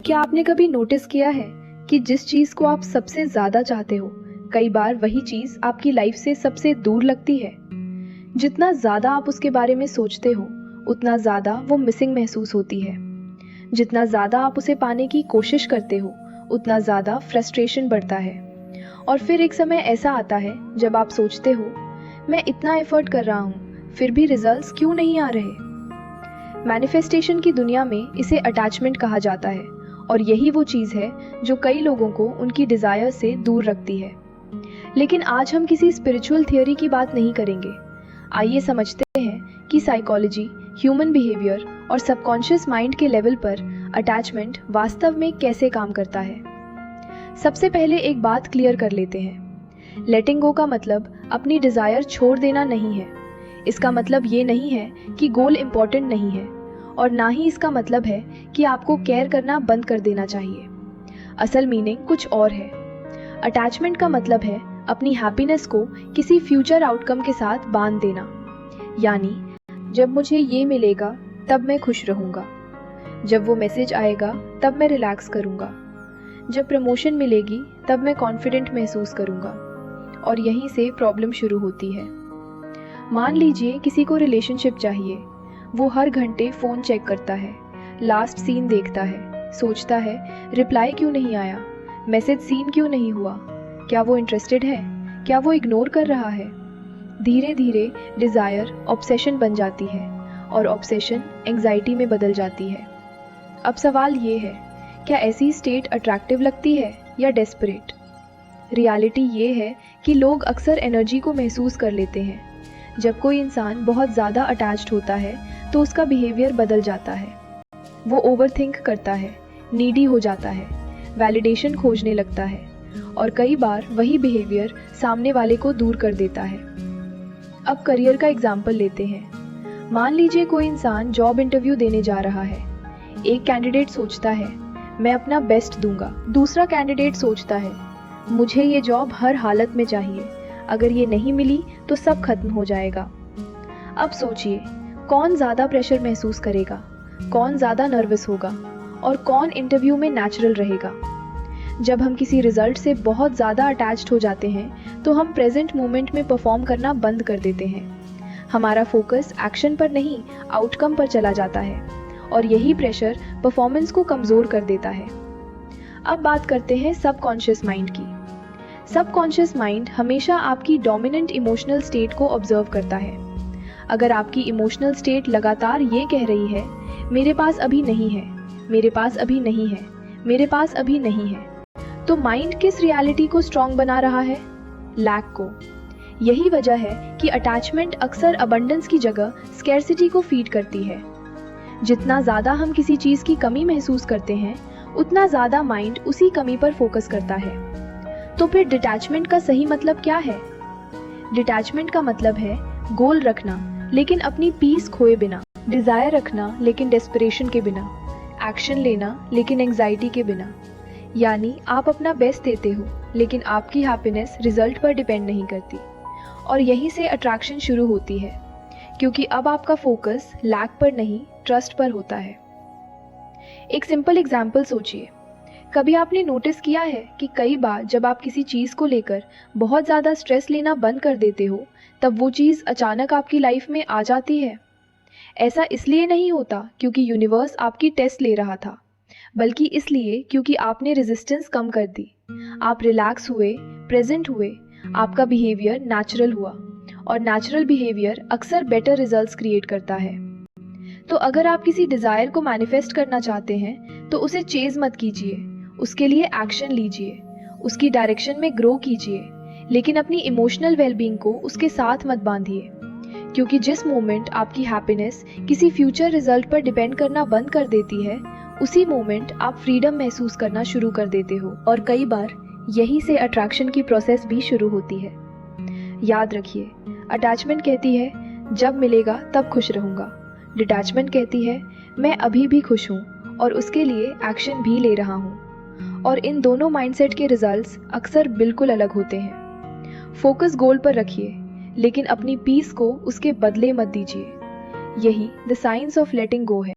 क्या आपने कभी नोटिस किया है कि जिस चीज को आप सबसे ज्यादा चाहते हो, कई बार वही चीज आपकी लाइफ से सबसे दूर लगती है। जितना ज्यादा आप उसके बारे में सोचते हो, उतना ज्यादा वो मिसिंग महसूस होती है। जितना ज्यादा आप उसे पाने की कोशिश करते हो, उतना ज्यादा फ्रस्ट्रेशन बढ़ता है। और फिर एक समय ऐसा आता है जब आप सोचते हो, मैं इतना एफर्ट कर रहा हूँ, फिर भी रिजल्ट्स क्यों नहीं आ रहे। मैनिफेस्टेशन की दुनिया में इसे अटैचमेंट कहा जाता है, और यही वो चीज है जो कई लोगों को उनकी डिजायर से दूर रखती है। लेकिन आज हम किसी स्पिरिचुअल थियोरी की बात नहीं करेंगे। आइए समझते हैं कि साइकोलॉजी, ह्यूमन बिहेवियर और सबकॉन्शियस माइंड के लेवल पर अटैचमेंट वास्तव में कैसे काम करता है। सबसे पहले एक बात क्लियर कर लेते हैं। लेटिंग गो का मतलब अपनी डिजायर छोड़ देना नहीं है। इसका मतलब ये नहीं है कि गोल इंपॉर्टेंट नहीं है, और ना ही इसका मतलब है कि आपको केयर करना बंद कर देना चाहिए। असल मीनिंग कुछ और है। अटैचमेंट का मतलब है अपनी हैप्पीनेस को किसी फ्यूचर आउटकम के साथ बांध देना। यानी जब मुझे ये मिलेगा तब मैं खुश रहूंगा, जब वो मैसेज आएगा तब मैं रिलैक्स करूंगा, जब प्रमोशन मिलेगी तब मैं कॉन्फिडेंट महसूस करूंगा। और यहीं से प्रॉब्लम शुरू होती है। मान लीजिए किसी को रिलेशनशिप चाहिए। वो हर घंटे फोन चेक करता है, लास्ट सीन देखता है, सोचता है रिप्लाई क्यों नहीं आया, मैसेज सीन क्यों नहीं हुआ, क्या वो इंटरेस्टेड है, क्या वो इग्नोर कर रहा है। धीरे धीरे डिजायर ऑब्सेशन बन जाती है, और ऑब्सेशन एंजाइटी में बदल जाती है। अब सवाल ये है, क्या ऐसी स्टेट अट्रैक्टिव लगती है या डेस्परेट। रियलिटी ये है कि लोग अक्सर एनर्जी को महसूस कर लेते हैं। जब कोई इंसान बहुत ज़्यादा अटैच्ड होता है तो उसका बिहेवियर बदल जाता है। वो ओवरथिंक करता है, नीडी हो जाता है, वैलिडेशन खोजने लगता है, और कई बार वही बिहेवियर सामने वाले को दूर कर देता है। अब करियर का एग्जाम्पल लेते हैं। मान लीजिए कोई इंसान जॉब इंटरव्यू देने जा रहा है। एक कैंडिडेट सोचता है मैं अपना बेस्ट दूंगा, दूसरा कैंडिडेट सोचता है मुझे ये जॉब हर हालत में चाहिए, अगर ये नहीं मिली तो सब खत्म हो जाएगा। अब सोचिए, कौन ज्यादा प्रेशर महसूस करेगा, कौन ज्यादा नर्वस होगा, और कौन इंटरव्यू में नेचुरल रहेगा। जब हम किसी रिजल्ट से बहुत ज्यादा अटैच्ड हो जाते हैं तो हम प्रेजेंट मोमेंट में परफॉर्म करना बंद कर देते हैं। हमारा फोकस एक्शन पर नहीं, आउटकम पर चला जाता है, और यही प्रेशर परफॉर्मेंस को कमजोर कर देता है। अब बात करते हैं सबकॉन्शियस माइंड की। सबकॉन्शियस माइंड हमेशा आपकी डोमिनेंट इमोशनल स्टेट को ऑब्जर्व करता है। अगर आपकी इमोशनल स्टेट लगातार ये कह रही है मेरे पास अभी नहीं है, मेरे पास अभी नहीं है, मेरे पास अभी नहीं है, तो माइंड किस रियलिटी को स्ट्रॉन्ग बना रहा है? लैक को। यही वजह है कि अटैचमेंट अक्सर अबंडेंस की जगह स्कैर्सिटी को फीड करती है। जितना ज्यादा हम किसी चीज की कमी महसूस करते हैं, उतना ज्यादा माइंड उसी कमी पर फोकस करता है। तो फिर डिटैचमेंट का सही मतलब क्या है? डिटैचमेंट का मतलब है गोल रखना लेकिन अपनी पीस खोए बिना, डिजायर रखना लेकिन डेस्परेशन के बिना, एक्शन लेना लेकिन एंजाइटी के बिना। यानी आप अपना बेस्ट देते हो लेकिन आपकी हैप्पीनेस रिजल्ट पर डिपेंड नहीं करती। और यहीं से अट्रैक्शन शुरू होती है, क्योंकि अब आपका फोकस लैक पर नहीं, ट्रस्ट पर होता है। एक सिंपल एग्जाम्पल सोचिए। कभी आपने नोटिस किया है कि कई बार जब आप किसी चीज को लेकर बहुत ज्यादा स्ट्रेस लेना बंद कर देते हो, तब वो चीज अचानक आपकी लाइफ में आ जाती है। ऐसा इसलिए नहीं होता क्योंकि यूनिवर्स आपकी टेस्ट ले रहा था, बल्कि इसलिए क्योंकि आपने रेजिस्टेंस कम कर दी। आप रिलैक्स हुए, प्रेजेंट हुए, आपका बिहेवियर नेचुरल हुआ, और नेचुरल बिहेवियर अक्सर बेटर रिजल्ट्स क्रिएट करता है। तो अगर आप किसी डिजायर को मैनिफेस्ट करना चाहते हैं तो उसे चेज मत कीजिए, उसके लिए एक्शन लीजिए, उसकी डायरेक्शन में ग्रो कीजिए, लेकिन अपनी इमोशनल वेलबींग को उसके साथ मत बांधिए। क्योंकि जिस मोमेंट आपकी हैप्पीनेस किसी फ्यूचर रिजल्ट पर डिपेंड करना बंद कर देती है, उसी मोमेंट आप फ्रीडम महसूस करना शुरू कर देते हो। और कई बार यही से अट्रैक्शन की प्रोसेस भी शुरू होती है। याद रखिए, अटैचमेंट कहती है जब मिलेगा तब खुश रहूंगा, डिटैचमेंट कहती है मैं अभी भी खुश हूँ और उसके लिए एक्शन भी ले रहा हूँ। और इन दोनों माइंडसेट के रिजल्ट्स अक्सर बिल्कुल अलग होते हैं। फोकस गोल पर रखिए, लेकिन अपनी पीस को उसके बदले मत दीजिए। यही द साइंस ऑफ लेटिंग गो है।